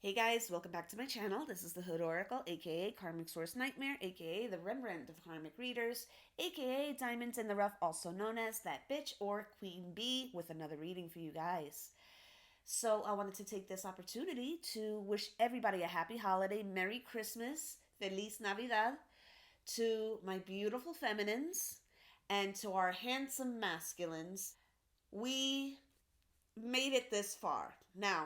Hey guys, welcome back to my channel. This is the Hood Oracle, aka Karmic Source Nightmare, aka the Rembrandt of Karmic Readers, aka Diamonds in the Rough, also known as that bitch or Queen Bee, with another reading for you guys. So I wanted to take this opportunity to wish everybody a happy holiday, Merry Christmas, Feliz Navidad, to my beautiful feminines, and to our handsome masculines. We made it this far. Now,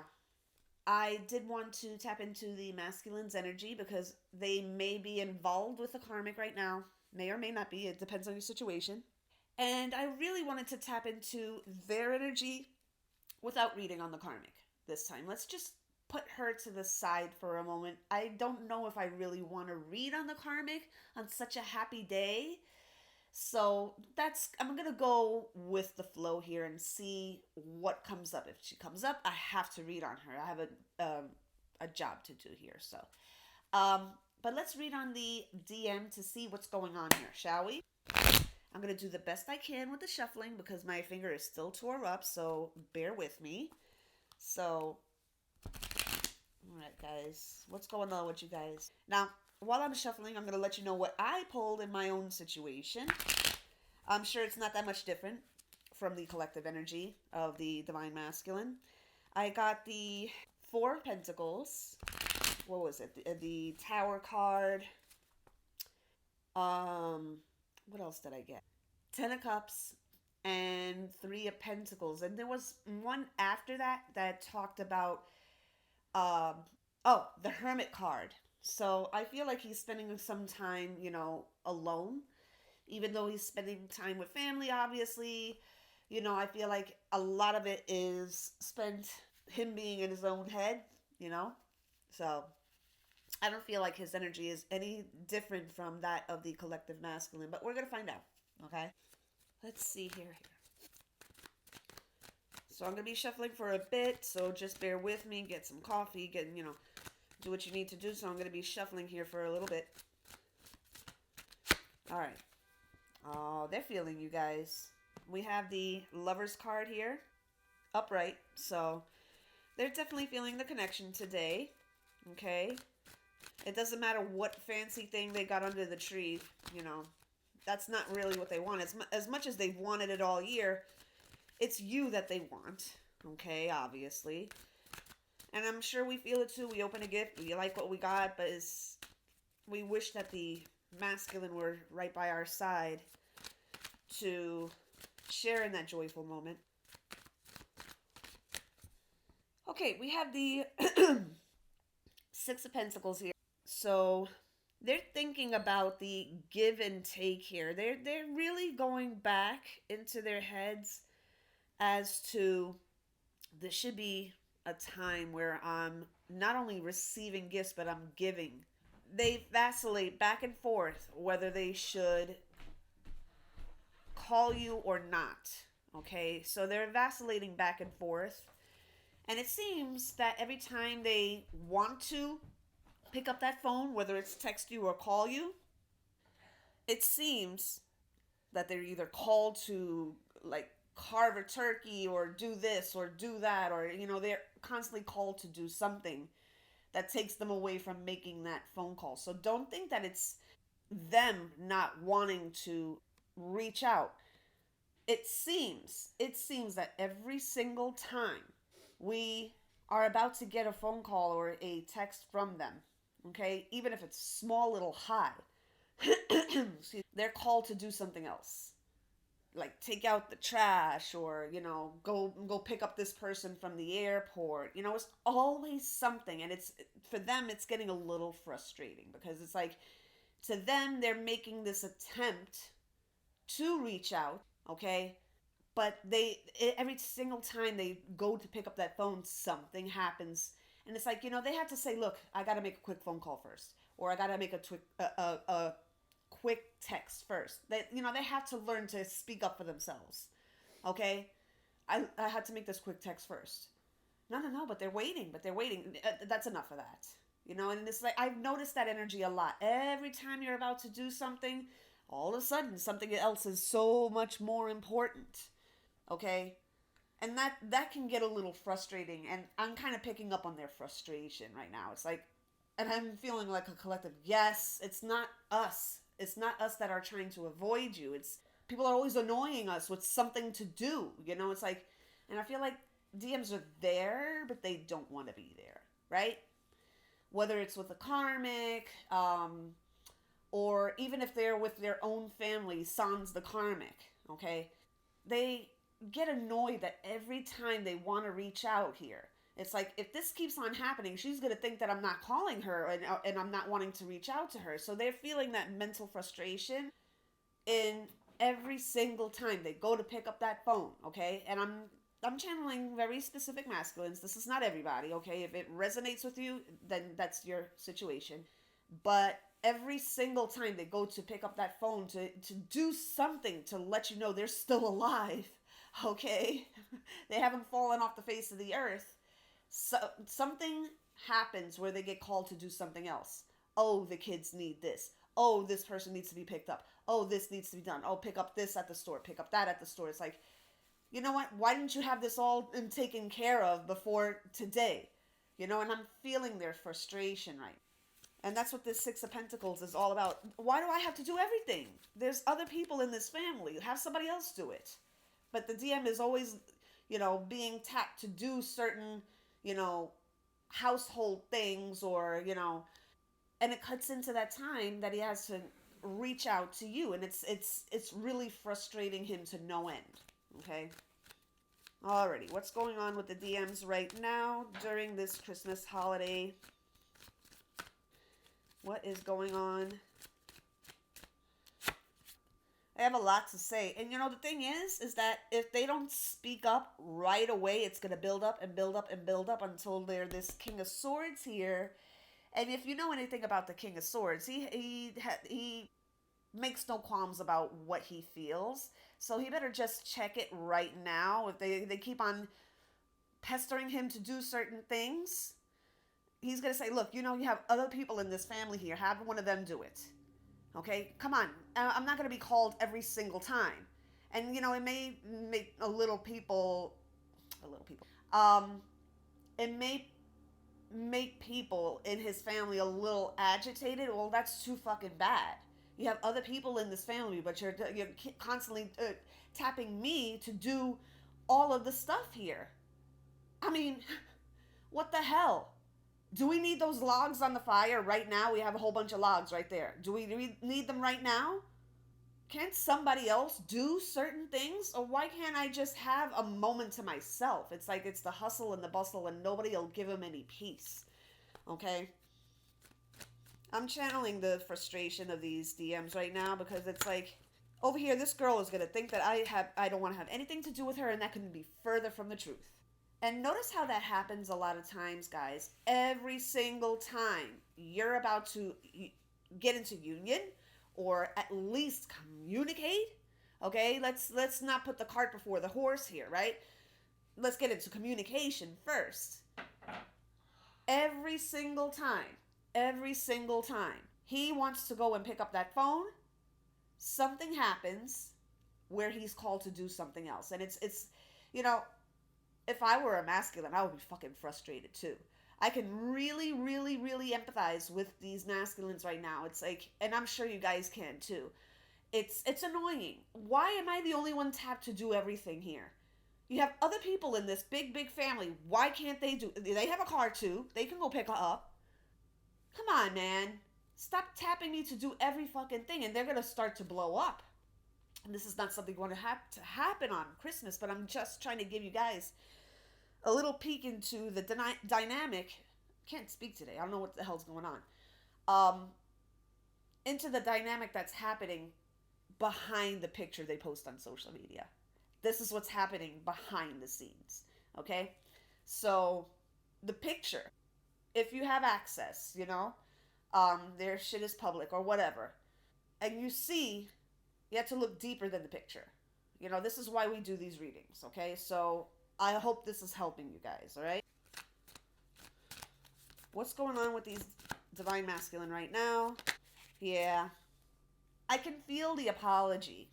I did want to tap into the masculine's energy because they may be involved with the karmic right now. May or may not be. It depends on your situation. And I really wanted to tap into their energy without reading on the karmic this time. Let's just put her to the side for a moment. I don't know if I really want to read on the karmic on such a happy day. So I'm gonna go with the flow here and see what comes up. If she comes up, I have to read on her. I have a job to do here. So, um, but let's read on the DM to see what's going on here, shall we? I'm gonna do the best I can with the shuffling because my finger is still tore up. So bear with me. So, all right, guys, what's going on with you guys now? While I'm shuffling, I'm gonna let you know what I pulled in my own situation. I'm sure it's not that much different from the collective energy of the divine masculine. I got the Four of Pentacles. What was it? The Tower card. What else did I get? Ten of Cups and Three of Pentacles. And there was one after that that talked about um the Hermit card. So I feel like he's spending some time, alone, even though he's spending time with family, obviously. I feel like a lot of it is spent him being in his own head, you know? So I don't feel like his energy is any different from that of the collective masculine, but we're going to find out, okay? Let's see here. So I'm going to be shuffling for a bit, so just bear with me, get some coffee, do what you need to do. So I'm going to be shuffling here for a little bit. All right. Oh, they're feeling you guys. We have the Lover's card here, upright. So they're definitely feeling the connection today. Okay. It doesn't matter what fancy thing they got under the tree, that's not really what they want. As much as they've wanted it all year, it's you that they want. Okay, obviously. And I'm sure we feel it too. We open a gift, we like what we got, but we wish that the masculine were right by our side to share in that joyful moment. Okay, we have the Six of Pentacles here. So they're thinking about the give and take here. They're really going back into their heads as to this should be a time where I'm not only receiving gifts, but I'm giving. They vacillate back and forth whether they should call you or not. Okay, so they're vacillating back and forth. And it seems that every time they want to pick up that phone, whether it's text you or call you, it seems that they're either called to like carve a turkey or do this or do that, or they're constantly called to do something that takes them away from making that phone call. So don't think that it's them not wanting to reach out. It seems that every single time we are about to get a phone call or a text from them, okay, even if it's small little hi, they're called to do something else, like take out the trash, or go pick up this person from the airport. It's always something, and it's for them it's getting a little frustrating because it's like, to them, they're making this attempt to reach out, okay, but every single time they go to pick up that phone, something happens. And it's like, they have to say, look, I got to make a quick phone call first, or I got to make a quick text first. They have to learn to speak up for themselves. Okay, I had to make this quick text first. No, but they're waiting. That's enough of that. And it's like, I've noticed that energy a lot. Every time you're about to do something, all of a sudden something else is so much more important. Okay, And that can get a little frustrating, and I'm kind of picking up on their frustration right now. It's like, and I'm feeling like a collective, yes, it's not us. It's not us that are trying to avoid you. It's people are always annoying us with something to do. It's like, and I feel like DMs are there, but they don't want to be there, right? Whether it's with a karmic, or even if they're with their own family, sans the karmic, okay? They get annoyed that every time they want to reach out here, it's like, if this keeps on happening, she's going to think that I'm not calling her, and I'm not wanting to reach out to her. So they're feeling that mental frustration in every single time they go to pick up that phone, okay? And I'm channeling very specific masculines. This is not everybody, okay? If it resonates with you, then that's your situation. But every single time they go to pick up that phone to do something to let you know they're still alive, okay? They haven't fallen off the face of the earth. So something happens where they get called to do something else. Oh, the kids need this. Oh, this person needs to be picked up. Oh, this needs to be done. Oh, pick up this at the store. Pick up that at the store. It's like, you know what? Why didn't you have this all taken care of before today? And I'm feeling their frustration, right? And that's what this Six of Pentacles is all about. Why do I have to do everything? There's other people in this family. Have somebody else do it. But the DM is always, being tapped to do certain, household things, or, and it cuts into that time that he has to reach out to you. And it's really frustrating him to no end. Okay? Alrighty, what's going on with the DMs right now during this Christmas holiday? What is going on? I have a lot to say. And the thing is that if they don't speak up right away, it's going to build up and build up and build up until they're this King of Swords here. And if you know anything about the King of Swords, he makes no qualms about what he feels. So he better just check it right now. If they keep on pestering him to do certain things, he's going to say, look, you have other people in this family here. Have one of them do it. Okay? Come on. I'm not going to be called every single time. And, it may make it may make people in his family a little agitated. Well, that's too fucking bad. You have other people in this family, but you're constantly tapping me to do all of the stuff here. I mean, what the hell? Do we need those logs on the fire right now? We have a whole bunch of logs right there. Do we need them right now? Can't somebody else do certain things? Or why can't I just have a moment to myself? It's like it's the hustle and the bustle, and nobody will give him any peace. Okay? I'm channeling the frustration of these DMs right now, because it's like, over here, this girl is going to think that I don't want to have anything to do with her, and that couldn't be further from the truth. And notice how that happens a lot of times, guys. Every single time you're about to get into union, or at least communicate, okay? Let's not put the cart before the horse here, right? Let's get into communication first. Every single time he wants to go and pick up that phone, something happens where he's called to do something else. And it's if I were a masculine, I would be fucking frustrated too. I can really, really, really empathize with these masculines right now. It's like, and I'm sure you guys can too. It's annoying. Why am I the only one tapped to do everything here? You have other people in this big, big family. Why can't they do? They have a car too. They can go pick her up. Come on, man. Stop tapping me to do every fucking thing, and they're gonna start to blow up. And this is not something going to happen on Christmas, but I'm just trying to give you guys a little peek into the dynamic. Can't speak today. I don't know what the hell's going on. Into the dynamic that's happening behind the picture they post on social media. This is what's happening behind the scenes. Okay? So, the picture, if you have access, their shit is public or whatever, and you see, you have to look deeper than the picture. This is why we do these readings, okay? So, I hope this is helping you guys, all right? What's going on with these divine masculine right now? Yeah. I can feel the apology.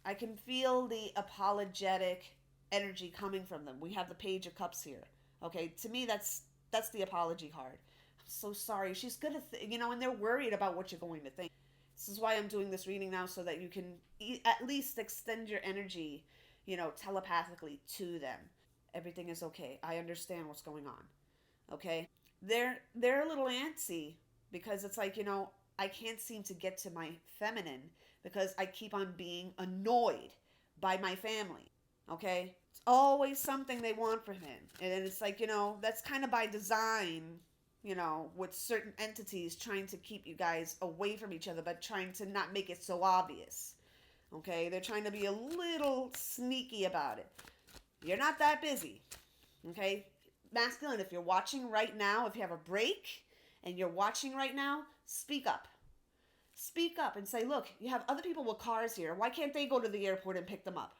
I can feel the apologetic energy coming from them. We have the Page of Cups here. Okay, to me, that's the apology card. I'm so sorry. She's gonna, and they're worried about what you're going to think. This is why I'm doing this reading now, so that you can at least extend your energy, telepathically to them. Everything is okay. I understand what's going on. Okay, they're a little antsy because it's like, I can't seem to get to my feminine because I keep on being annoyed by my family. Okay, it's always something they want from him, and it's like, that's kind of by design, with certain entities trying to keep you guys away from each other, but trying to not make it so obvious. Okay, they're trying to be a little sneaky about it. You're not that busy. Okay, masculine, if you're watching right now, if you have a break and you're watching right now, speak up. Speak up and say, look, you have other people with cars here. Why can't they go to the airport and pick them up?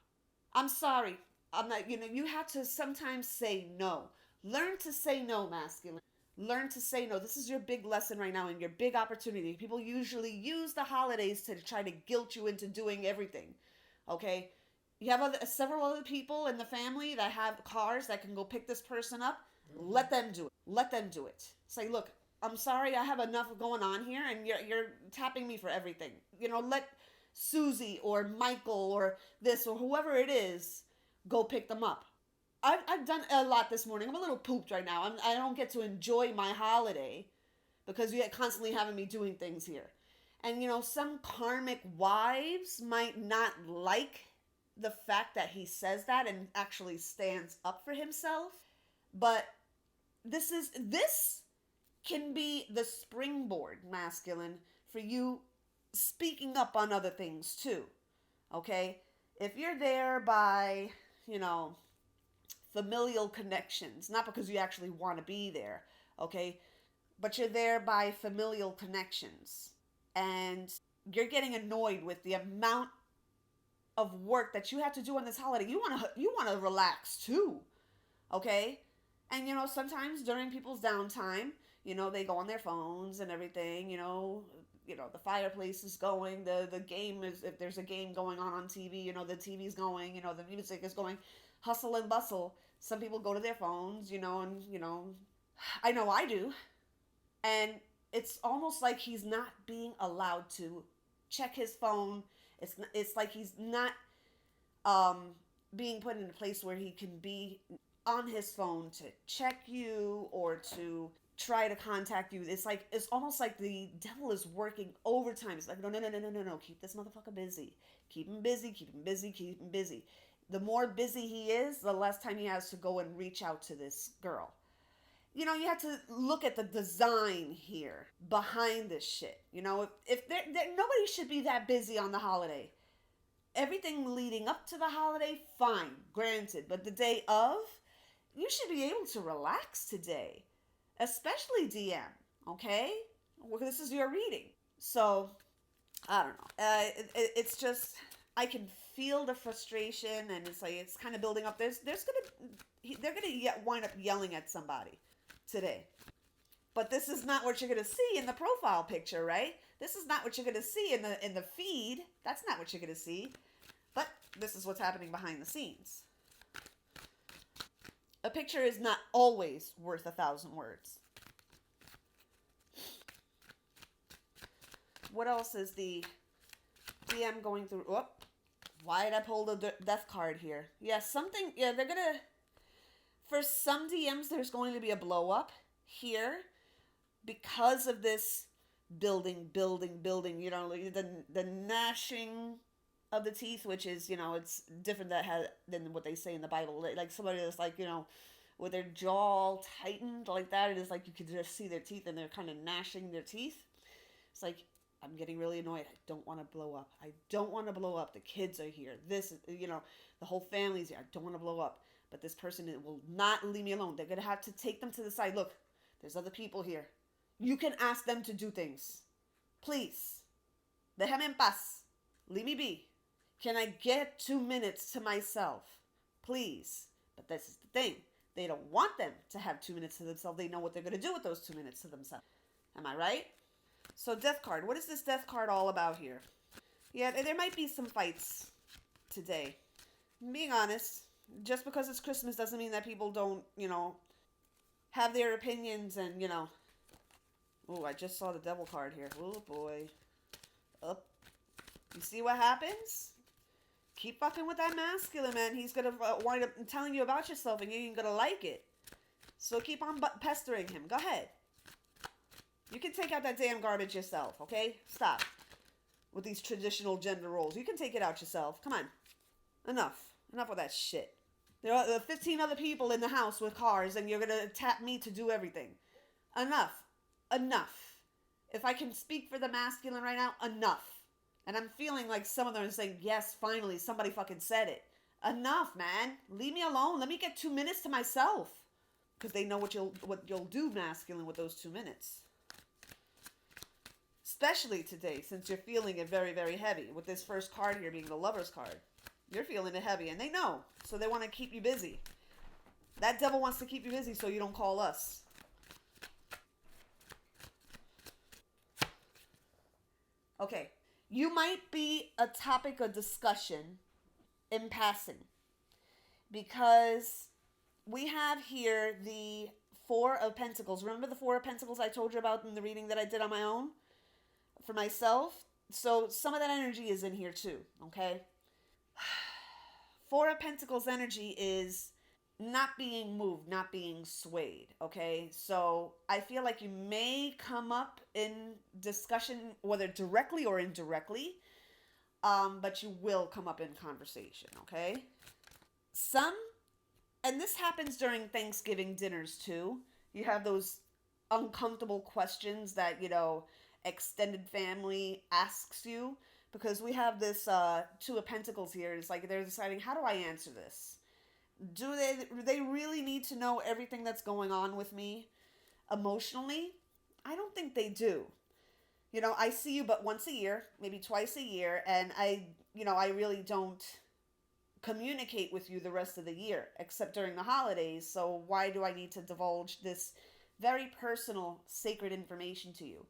I'm sorry. I'm not, you have to sometimes say no. Learn to say no, masculine. Learn to say no. This is your big lesson right now and your big opportunity. People usually use the holidays to try to guilt you into doing everything. Okay? You have several other people in the family that have cars that can go pick this person up. Mm-hmm. Let them do it. Let them do it. Say, look, I'm sorry, I have enough going on here, and you're tapping me for everything. Let Susie or Michael or this or whoever it is go pick them up. I've done a lot this morning. I'm a little pooped right now. I don't get to enjoy my holiday because you're constantly having me doing things here. And, some karmic wives might not like the fact that he says that and actually stands up for himself. But this can be the springboard, masculine, for you speaking up on other things too. Okay? If you're there by, familial connections, not because you actually want to be there, okay? But you're there by familial connections, and you're getting annoyed with the amount of work that you have to do on this holiday. You want to relax too, okay? And sometimes during people's downtime, they go on their phones and everything. The fireplace is going. The game is, if there's a game going on TV, the TV's going. The music is going. Hustle and bustle. Some people go to their phones, and I know I do. And it's almost like he's not being allowed to check his phone. It's like he's not being put in a place where he can be on his phone to check you or to try to contact you. It's almost like the devil is working overtime. It's like, no. Keep this motherfucker busy. Keep him busy, keep him busy, keep him busy. The more busy he is, the less time he has to go and reach out to this girl. You have to look at the design here behind this shit. If nobody should be that busy on the holiday. Everything leading up to the holiday, fine, granted. But the day of, you should be able to relax today. Especially DM, okay? Well, this is your reading. So, I don't know. It's just, I can feel the frustration, and it's kind of building up. They're gonna wind up yelling at somebody today. But this is not what you're gonna see in the profile picture, right? This is not what you're gonna see in the feed. That's not what you're gonna see. But this is what's happening behind the scenes. A picture is not always worth 1,000 words. What else is the DM going through? Oh, why did I pull the death card here? Yeah, they're going to, for some DMs, there's going to be a blow up here because of this building, the gnashing of the teeth, which is, it's different than what they say in the Bible. Like somebody that's like, with their jaw tightened like that, it is like you could just see their teeth and they're kind of gnashing their teeth. It's like, I'm getting really annoyed. I don't want to blow up. I don't want to blow up. The kids are here. The whole family's here. I don't want to blow up. But this person will not leave me alone. They're going to have to take them to the side. Look, there's other people here. You can ask them to do things. Please. Déjame en paz. Leave me be. Can I get 2 minutes to myself? Please. But this is the thing. They don't want them to have 2 minutes to themselves. They know what they're going to do with those 2 minutes to themselves. Am I right? So death card. What is this death card all about here? Yeah, there might be some fights today. I'm being honest. Just because it's Christmas doesn't mean that people don't, have their opinions and. Oh, I just saw the devil card here. Oh, boy. Up. You see what happens? Keep fucking with that masculine, man. He's gonna wind up telling you about yourself and you ain't gonna like it. So keep on pestering him. Go ahead. You can take out that damn garbage yourself, okay? Stop with these traditional gender roles. You can take it out yourself. Come on. Enough. Enough with that shit. There are 15 other people in the house with cars and you're gonna tap me to do everything. Enough. Enough. If I can speak for the masculine right now, enough. And I'm feeling like some of them are saying, yes, finally, somebody fucking said it. Enough, man. Leave me alone. Let me get 2 minutes to myself. Because they know what you'll do, masculine, with those 2 minutes. Especially today, since you're feeling it very, very heavy. With this first card here being the Lover's card. You're feeling it heavy, and they know. So they want to keep you busy. That devil wants to keep you busy so you don't call us. Okay. You might be a topic of discussion in passing. Because we have here the Four of Pentacles. Remember the Four of Pentacles I told you about in the reading that I did on my own? For myself? So some of that energy is in here too, okay? Four of Pentacles energy is not being moved, not being swayed, okay? So I feel like you may come up in discussion, whether directly or indirectly, but you will come up in conversation, okay? And this happens during Thanksgiving dinners too. You have those uncomfortable questions that, extended family asks you, because we have this Two of Pentacles here. It's like they're deciding, how do I answer this? Do they really need to know everything that's going on with me emotionally? I don't think they do. I see you but once a year, maybe twice a year, and I really don't communicate with you the rest of the year, except during the holidays. So why do I need to divulge this very personal, sacred information to you?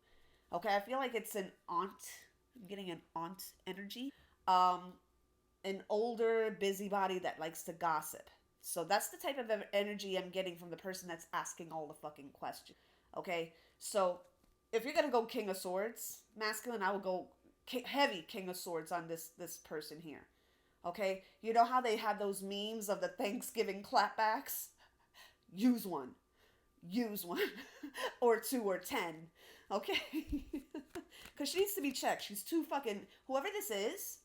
Okay, I feel like it's an aunt. I'm getting an aunt energy. An older busybody that likes to gossip. So that's the type of energy I'm getting from the person that's asking all the fucking questions. Okay, so if you're gonna go King of Swords, masculine, I will go heavy King of Swords on this person here. Okay, you know how they have those memes of the Thanksgiving clapbacks? Use one, or 2 or 10. Okay, because she needs to be checked. She's too fucking, whoever this is,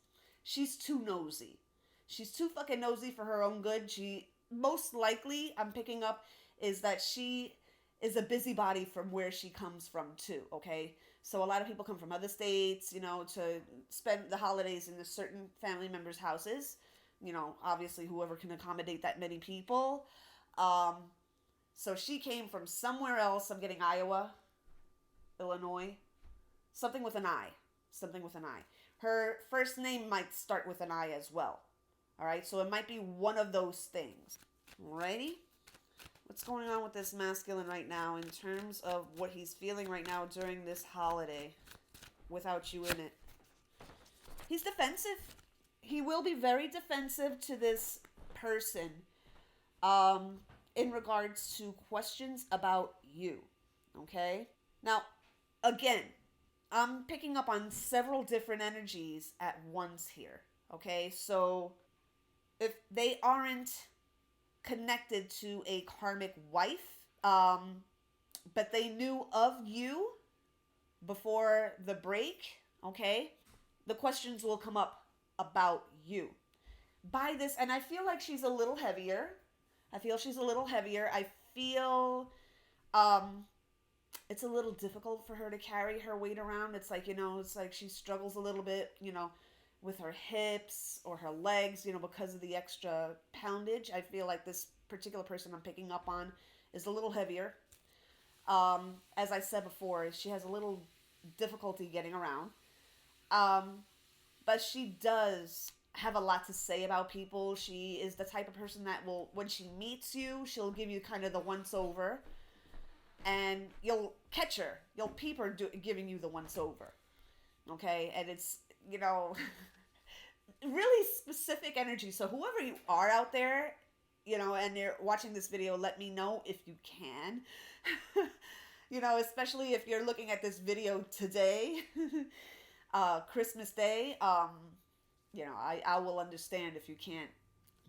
she's too nosy. She's too fucking nosy for her own good. She, most likely, I'm picking up, is that she is a busybody from where she comes from too, okay? So a lot of people come from other states, to spend the holidays in a certain family members' houses. Obviously whoever can accommodate that many people. So she came from somewhere else. I'm getting Iowa, Illinois, something with an I. Her first name might start with an I as well. All right, so it might be one of those things. Alrighty? What's going on with this masculine right now in terms of what he's feeling right now during this holiday without you in it? He's defensive. He will be very defensive to this person in regards to questions about you. Okay? Now, again, I'm picking up on several different energies at once here. Okay? So if they aren't connected to a karmic wife, but they knew of you before the break, okay, the questions will come up about you. By this, and I feel like she's a little heavier. I feel it's a little difficult for her to carry her weight around. It's like, she struggles a little bit, with her hips or her legs, because of the extra poundage. I feel like this particular person I'm picking up on is a little heavier. As I said before, she has a little difficulty getting around. But she does have a lot to say about people. She is the type of person that will, when she meets you, she'll give you kind of the once over. And you'll catch her. You'll peep her giving you the once over. Okay? And it's, really specific energy. So whoever you are out there, and you're watching this video, let me know if you can. Especially if you're looking at this video today, Christmas Day. I will understand if you can't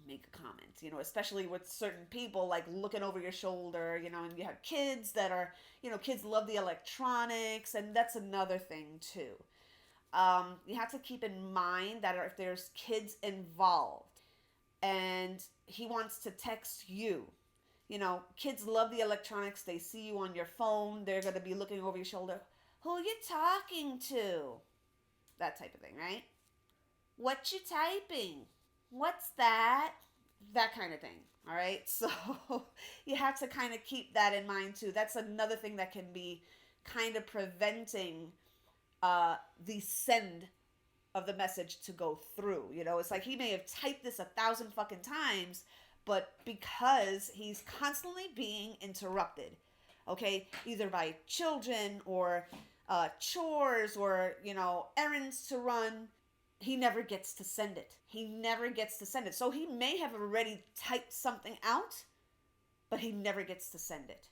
make a comment, especially with certain people, like looking over your shoulder, and you have kids that are, kids love the electronics, and that's another thing too. You have to keep in mind that if there's kids involved and he wants to text you, kids love the electronics. They see you on your phone. They're going to be looking over your shoulder. Who you talking to? That type of thing, right? What you typing? What's that? That kind of thing. All right. So you have to kind of keep that in mind too. That's another thing that can be kind of preventing the send of the message to go through. It's like he may have typed this 1,000 fucking times, but because he's constantly being interrupted, okay, either by children or chores or, errands to run, he never gets to send it. He never gets to send it. So he may have already typed something out, but he never gets to send it.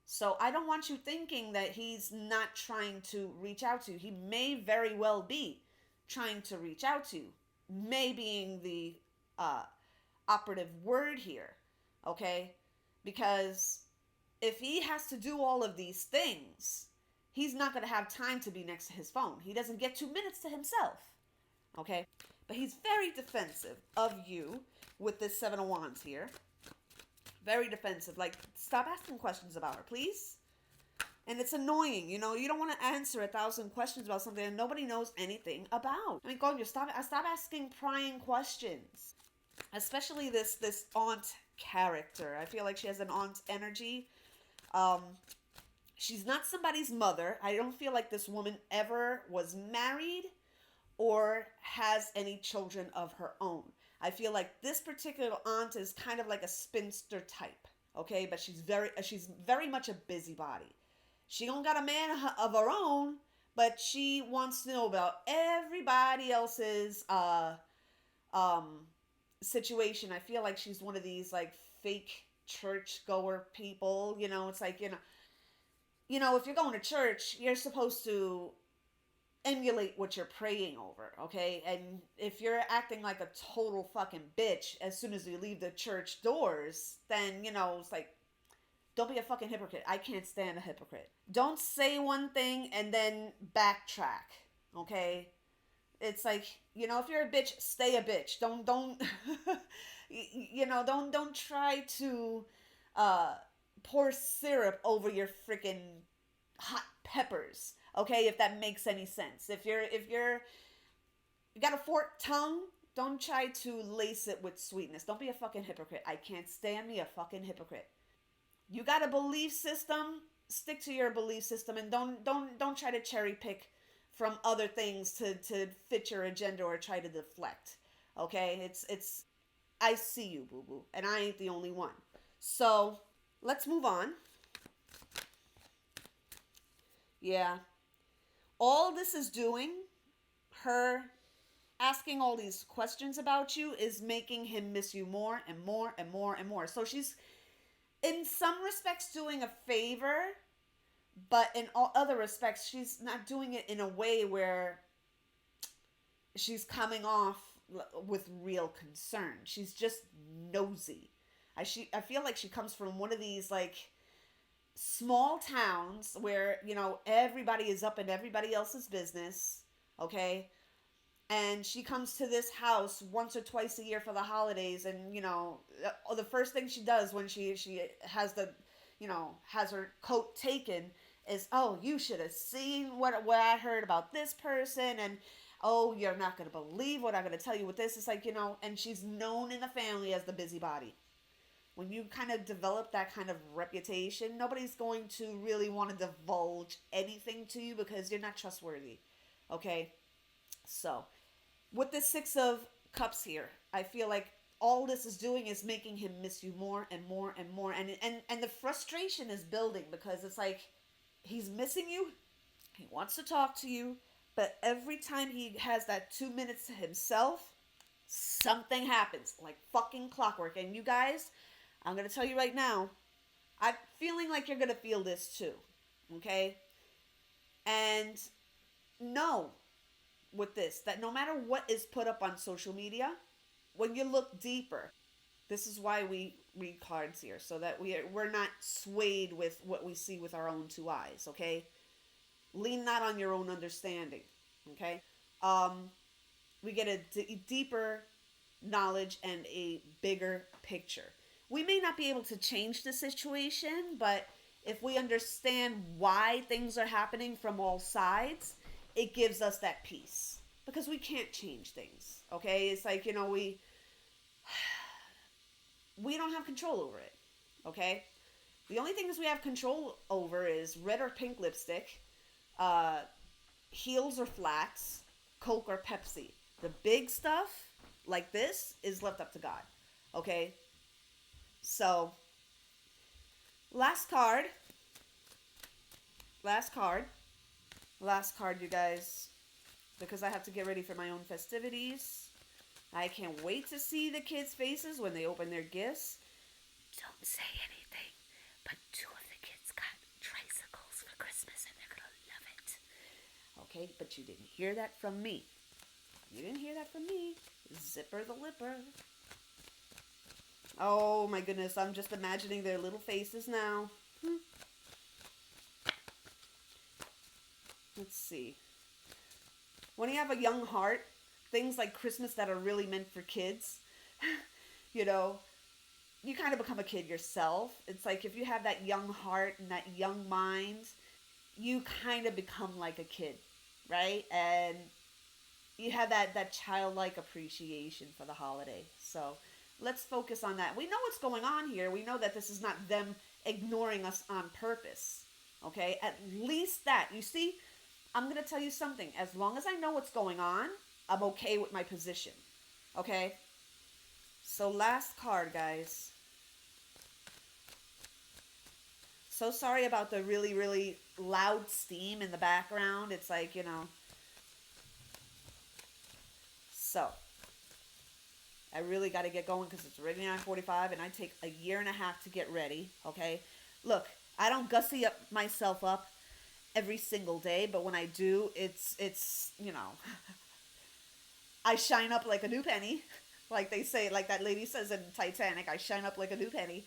So I don't want you thinking that he's not trying to reach out to you. He may very well be trying to reach out to you. May being the operative word here, okay? Because if he has to do all of these things, he's not going to have time to be next to his phone. He doesn't get 2 minutes to himself, okay? But he's very defensive of you with this Seven of Wands here. Very defensive. Like, stop asking questions about her, please. And it's annoying, you don't want to answer 1,000 questions about something that nobody knows anything about. I mean, God, stop asking prying questions. Especially this aunt character. I feel like she has an aunt energy. She's not somebody's mother. I don't feel like this woman ever was married or has any children of her own. I feel like this particular aunt is kind of like a spinster type, okay? But she's very much a busybody. She don't got a man of her own, but she wants to know about everybody else's situation. I feel like she's one of these like fake churchgoer people. It's like, if you're going to church, you're supposed to emulate what you're praying over, okay? And if you're acting like a total fucking bitch as soon as you leave the church doors, then, it's like, don't be a fucking hypocrite. I can't stand a hypocrite. Don't say one thing and then backtrack, okay? It's like, if you're a bitch, stay a bitch. Don't don't try to pour syrup over your freaking hot peppers. Okay, if that makes any sense. If you got a forked tongue, don't try to lace it with sweetness. Don't be a fucking hypocrite. I can't stand me a fucking hypocrite. You got a belief system, stick to your belief system, and don't try to cherry pick from other things to fit your agenda or try to deflect. Okay? It's I see you, boo-boo, and I ain't the only one. So, let's move on. Yeah. All this is doing, her asking all these questions about you, is making him miss you more and more and more and more. So she's, in some respects, doing a favor, but in all other respects, she's not doing it in a way where she's coming off with real concern. She's just nosy. I feel like she comes from one of these, like, small towns where, everybody is up in everybody else's business, okay? And she comes to this house once or twice a year for the holidays, and, the first thing she does when she has has her coat taken is, oh, you should have seen what I heard about this person, and, oh, you're not going to believe what I'm going to tell you with this. It's like, and she's known in the family as the busybody. When you kind of develop that kind of reputation, nobody's going to really want to divulge anything to you because you're not trustworthy. Okay? So, with the Six of Cups here, I feel like all this is doing is making him miss you more and more and more. And the frustration is building because it's like he's missing you. He wants to talk to you. But every time he has that 2 minutes to himself, something happens like fucking clockwork. And you guys, I'm going to tell you right now, I'm feeling like you're going to feel this too. Okay? And know with this that no matter what is put up on social media, when you look deeper, this is why we read cards here, so that we're not swayed with what we see with our own two eyes, okay? Lean not on your own understanding, okay? We get a deeper knowledge and a bigger picture. We may not be able to change the situation, but if we understand why things are happening from all sides, it gives us that peace. Because we can't change things, okay? It's like, we don't have control over it, okay? The only things we have control over is red or pink lipstick, heels or flats, Coke or Pepsi. The big stuff, like this, is left up to God, okay? So, last card, you guys, because I have to get ready for my own festivities. I can't wait to see the kids' faces when they open their gifts. Don't say anything, but 2 of the kids got tricycles for Christmas and they're gonna love it. Okay, but you didn't hear that from me. Zipper the lipper. Oh my goodness, I'm just imagining their little faces now. Let's see. When you have a young heart, things like Christmas that are really meant for kids, you kind of become a kid yourself. It's like if you have that young heart and that young mind, you kind of become like a kid, right? And you have that childlike appreciation for the holiday. So let's focus on that. We know what's going on here. We know that this is not them ignoring us on purpose, okay? At least that. You see, I'm going to tell you something. As long as I know what's going on, I'm okay with my position. Okay? So last card, guys. So sorry about the really, really loud steam in the background. It's like, So, I really got to get going because it's already 9:45 and I take a year and a half to get ready. Okay? Look, I don't gussy up myself up every single day, but when I do, it's I shine up like a new penny, like they say, like that lady says in Titanic. I shine up like a new penny,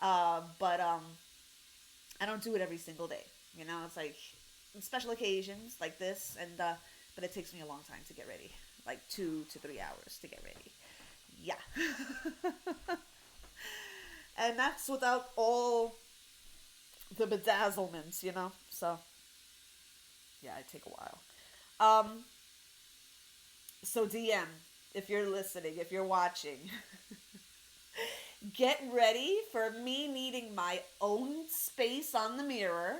but I don't do it every single day. It's like special occasions like this, and but it takes me a long time to get ready, like 2 to 3 hours to get ready. Yeah, and that's without all the bedazzlements, So yeah, it take a while. So DM, if you're listening, if you're watching, get ready for me needing my own space on the mirror,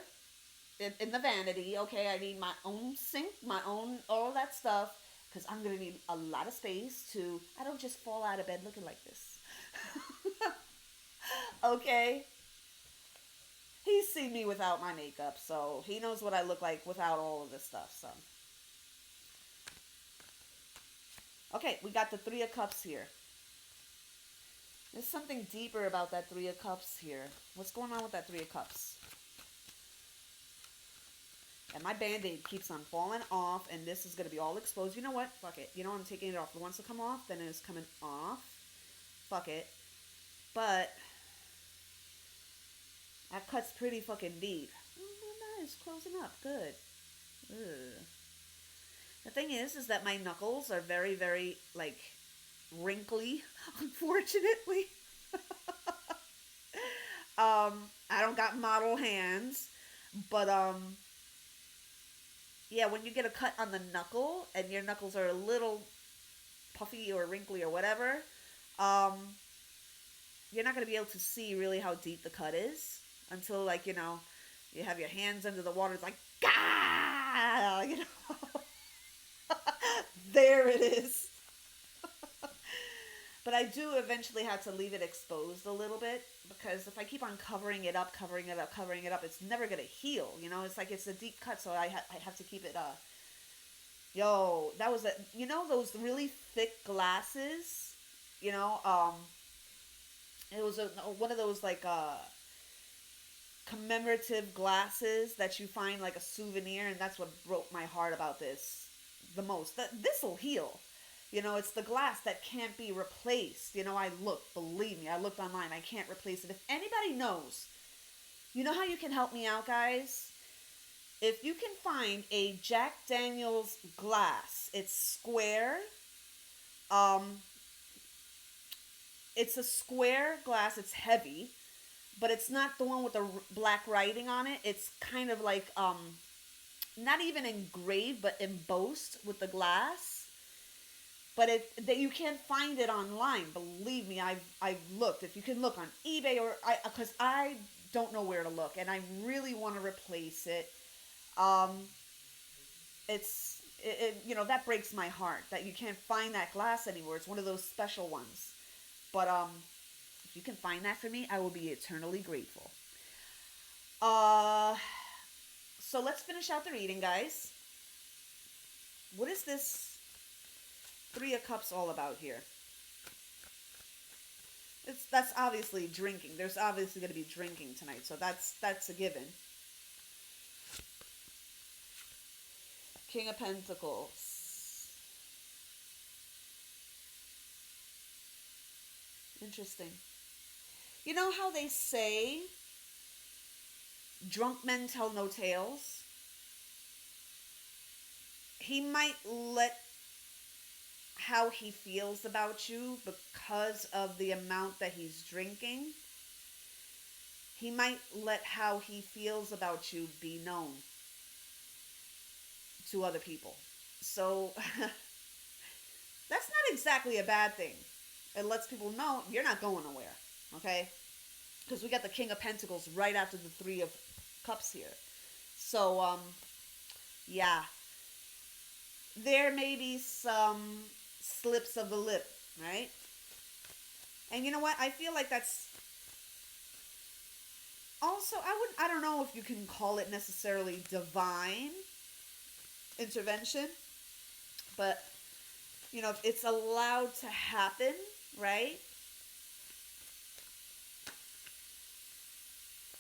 in the vanity, okay? I need my own sink, my own, all that stuff, because I'm going to need a lot of space I don't just fall out of bed looking like this. Okay? He's seen me without my makeup, so he knows what I look like without all of this stuff, so. Okay, we got the 3 of Cups here. There's something deeper about that 3 of Cups here. What's going on with that 3 of Cups? And my Band-Aid keeps on falling off, and this is going to be all exposed. You know what? Fuck it. I'm taking it off. If it wants to come off, then it's coming off. Fuck it. But that cut's pretty fucking deep. Oh, nice. Closing up. Good. Ugh. The thing is that my knuckles are very, very, wrinkly, unfortunately. I don't got model hands, but, yeah, when you get a cut on the knuckle, and your knuckles are a little puffy or wrinkly or whatever, you're not going to be able to see really how deep the cut is until, you have your hands under the water. It's like, Gah! There it is. But I do eventually have to leave it exposed a little bit, because if I keep on covering it up, it's never going to heal. It's like it's a deep cut, so I have to keep it Yo, that was a, you know, those really thick glasses, you know, it was one of those like commemorative glasses that you find like a souvenir, and that's what broke my heart about this the most. That this will heal. You know, it's the glass that can't be replaced. You know, I looked, believe me, I looked online. I can't replace it. If anybody knows, you know how you can help me out, guys? If you can find a Jack Daniels glass, it's square. Um, it's a square glass. It's heavy, but it's not the one with the black writing on it. It's kind of like not even engraved, but embossed with the glass. But it that you can't find it online. Believe me, I've looked. If you can look on eBay or because I don't know where to look, and I really want to replace it. Um, you know, that breaks my heart that you can't find that glass anymore. It's one of those special ones. But if you can find that for me, I will be eternally grateful. Uh, so let's finish out the reading, guys. What is this Three of Cups all about here? That's obviously drinking. There's obviously going to be drinking tonight, so that's a given. King of Pentacles. Interesting. You know how they say drunk men tell no tales? He might let how he feels about you because of the amount that he's drinking. He might let how he feels about you be known to other people. So that's not exactly a bad thing. It lets people know you're not going nowhere, okay? Because we got the King of Pentacles right after the Three of Cups here. So, yeah. There may be some slips of the lip, right? And you know what? I feel like that's also, I don't know if you can call it necessarily divine intervention, but you know, if it's allowed to happen, right?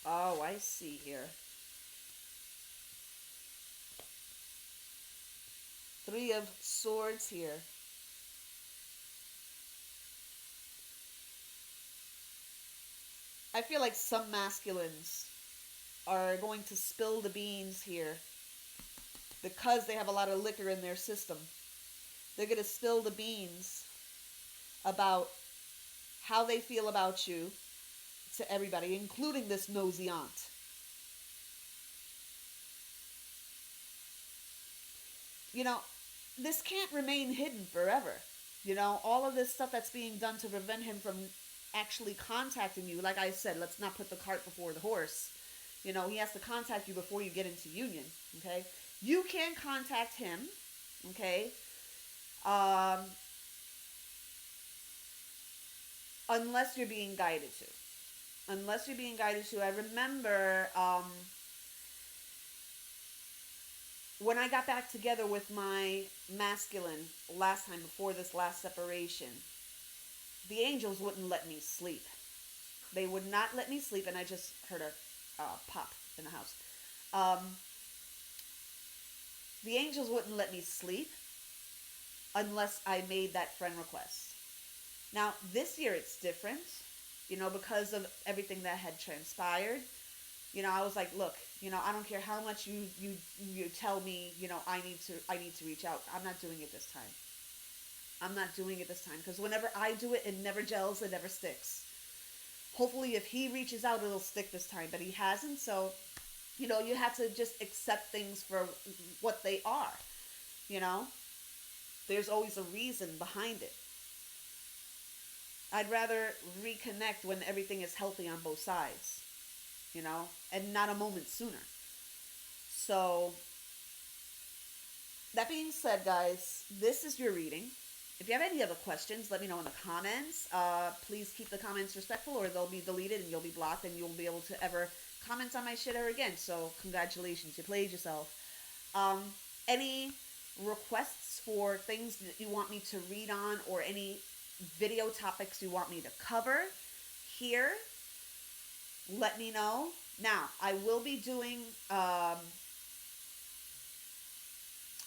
Oh, I see here. Three of Swords here. I feel like some masculines are going to spill the beans here because they have a lot of liquor in their system. They're going to spill the beans about how they feel about you to everybody, including this nosy aunt. You know, this can't remain hidden forever. You know, all of this stuff that's being done to prevent him from actually contacting you. Like I said, let's not put the cart before the horse. You know, he has to contact you before you get into union, okay? You can contact him, okay? Unless you're being guided to. Unless you're being guided to. I remember when I got back together with my masculine last time before this last separation, the angels wouldn't let me sleep. They would not let me sleep, and I just heard a pop in the house. The angels wouldn't let me sleep unless I made that friend request. Now, this year it's different, you know, because of everything that had transpired. You know, I was like, look, you know, I don't care how much you tell me, you know, I need to reach out. I'm not doing it this time. I'm not doing it this time because whenever I do it, it never gels, it never sticks. Hopefully, if he reaches out, it'll stick this time, but he hasn't. So, you know, you have to just accept things for what they are. You know, there's always a reason behind it. I'd rather reconnect when everything is healthy on both sides, you know, and not a moment sooner. So, that being said, guys, this is your reading. If you have any other questions, let me know in the comments. Please keep the comments respectful or they'll be deleted and you'll be blocked and you won't be able to ever comment on my shit ever again. So, congratulations, you played yourself. Any requests for things that you want me to read on, or any video topics you want me to cover here, let me know. Now, I will be doing a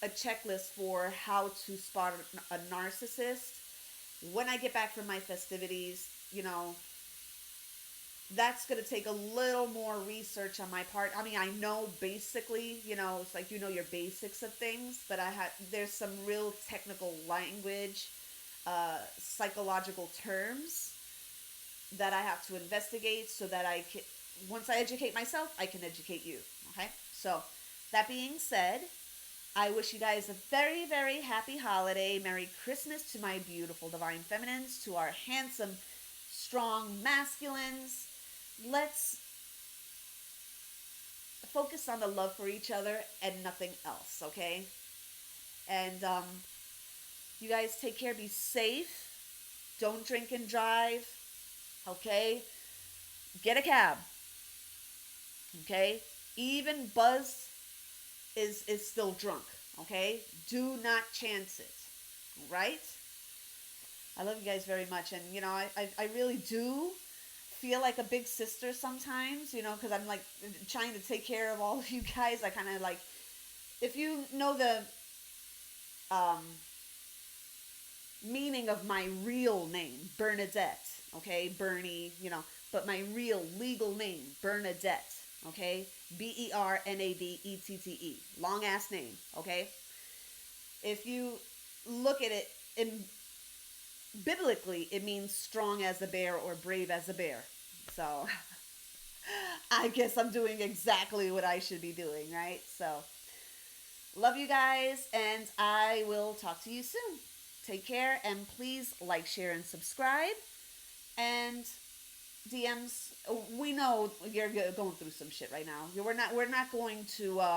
checklist for how to spot a narcissist when I get back from my festivities. You know, that's going to take a little more research on my part. I mean, I know basically, you know, it's like, you know, your basics of things, but there's some real technical language, psychological terms that I have to investigate so that I can, once I educate myself, I can educate you. Okay. So that being said, I wish you guys a very, very happy holiday. Merry Christmas to my beautiful divine feminines, to our handsome, strong masculines. Let's focus on the love for each other and nothing else, okay? And you guys take care, be safe. Don't drink and drive, okay? Get a cab, okay? Even Buzz is still drunk, okay? Do not chance it, right? I love you guys very much, and you know, I really do feel like a big sister sometimes, you know, because I'm like trying to take care of all of you guys. I kind of like, if you know the meaning of my real name, Bernadette, okay, Bernie, you know, but my real legal name, Bernadette, okay, Bernadette, long ass name, okay. If you look at it in biblically, it means strong as a bear or brave as a bear. So I guess I'm doing exactly what I should be doing, right? So love you guys, and I will talk to you soon. Take care, and please like, share, and subscribe. And DMs, we know you're going through some shit right now. We're not going to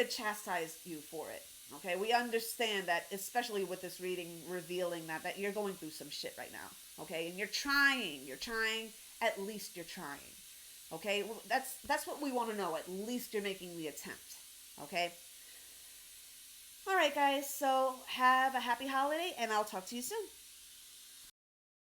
chastise you for it. Okay, we understand that, especially with this reading revealing that you're going through some shit right now. Okay, and you're trying, at least you're trying. Okay, well, that's what we want to know. At least you're making the attempt. Okay. All right, guys, so have a happy holiday, and I'll talk to you soon.